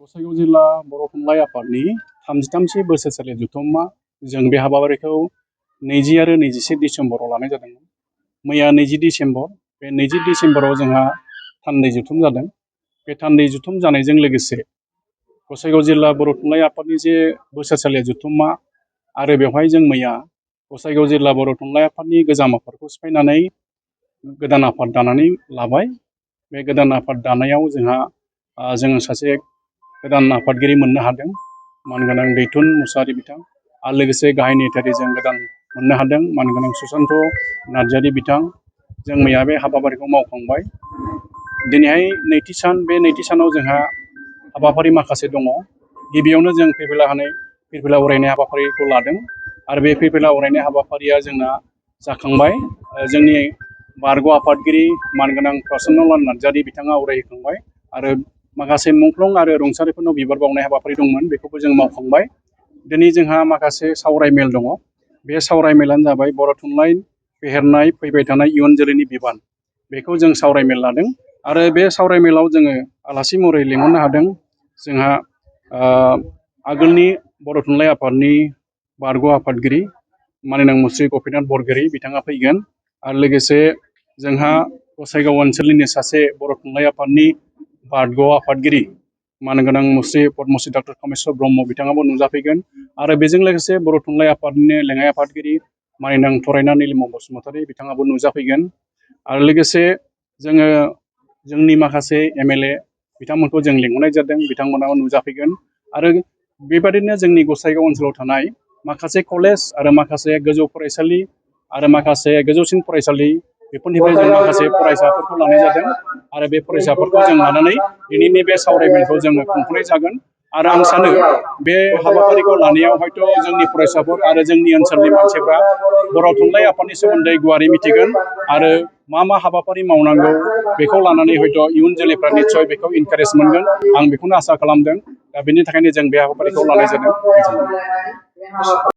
गसाइगाव जिल्ला बर' थुनलाइ आफादनि 33थि बोसोरसालि जथुम्मा जों बे हाबाफारिखौ 20 आरो 21 डिसेम्बराव लानाय जादोंमोन। मैया 20 डिसेम्बर, बे 20 डिसेम्बराव जोंहा थान्दै जथुम जादों। बे थान्दै जथुम जानायजों लोगोसे गसाइगाव जिल्ला बर' थुनलाइ आफादनि जे बोसोरसालि जथुम्मा आरो बेवहाय जों मैया गसाइगाव जिल्ला बर' थुनलाइ आफादनि गोजाम आफादखौ सिफायनानै गोदान आफाद दानानै लाबाय। बे गोदान आफाद दानायाव जोङो सासे गोदान आफादगिरि मोननो हादों, मानगोनां दैथुन मुसाहारि बिथां, आरो लोगोसे गाहाय नेहाथारि जों गोदान मोननो हादों, मानगोनां सुसान्त नार्जारि बिथां। जों मैया बे हाबाफारिखौ मावखांबाय। दिनैहाय नैथि सान, बे नैथि सानाव जोंहा हाबाफारि माखासे दङ। गिबियावनो जों फिरफिला अरायनाय हाबाफारिखौ लादों आरो बे फिरफिला अरायनाय हाबाफारिया जोंना जाखांबाय। जोंनि बारग' आफादगिरि मानगोनां प्रसन्नलाल नार्जारि बिथाङा अरायहोखांबाय आरो माखासे मुंख्लं आरो रुंसारिफोरनाव बिबार बावनाय हाबाफारि दंमोन, बेखौबो जों मावखांबाय। दिनै जोंहा माखासे सावरायमेल दङ। बे सावरायमेलानो जाबाय बर' थुनलाइ फेहेरनाय फैबाय थानाय इयुन जोलैनि बिबान। बेखौ जों सावरायमेल लादों आरो बे सावरायमेलाव जोङो आलासि महरै लिंहरनो हादों। जोंहा आगोलनि बर' थुनलाइ आफादनि बारग' आफादगिरि मानगोनां मुस्रि गपिनाथ बरगयारि बिथाङा फैगोन आरो लोगोसे जोंहा गसाइगाव ओनसोलनिनो सासे बर' थुनलाइ आफादनि बारग' आफादगिरि मानगोनां मुस्रि पद्मश्री डक्टर कामेस्वर ब्रह्म बिथाङाबो नुजाफैगोन आरो बेजों लोगोसे बर' थुनलाइ आफादनिनो लेङाइ आफादगिरि मानगोनां थरायना नीलिमा बसुमतारी बिथाङाबो नुजाफैगोन आरो लोगोसे जोंनि माखासे MLA बिथांमोनखौ जों लिंहरनाय जादों, बिथांमोनाबो नुजाफैगोन आरो बेबादिनो जोंनि गसाइगाव ओनसोलाव थानाय माखासे कलेज आरो माखासे गोजौ फरायसालि आरो माखासे गोजौसिन फरायसालि बेफोरनिफ्राय जों माखासे फरायसाफोरखौ लानाय जादों आरो बे फरायसाफोरखौ जों लानानै दिनैनि बे सावरायमेलखौ जोङो खुंफुंनाय जागोन। आरो आं सानो बे हाबाफारिखौ लानायाव हयथ' जोंनि फरायसाफोर आरो जोंनि ओनसोलनि मानसिफ्रा बर' थुनलाइ आफादनि सोमोन्दै गुवारै मिथिगोन आरो मा हाबाफारि मावनांगौ बेखौ लानानै हयथ' इयुन जोलैफ्रा निस्सय बेखौ इनकारेज मोनगोन, आं बेखौनो आसा खालामदों। दा बेनि थाखायनो जों बे हाबाफारिखौ लानाय जादों।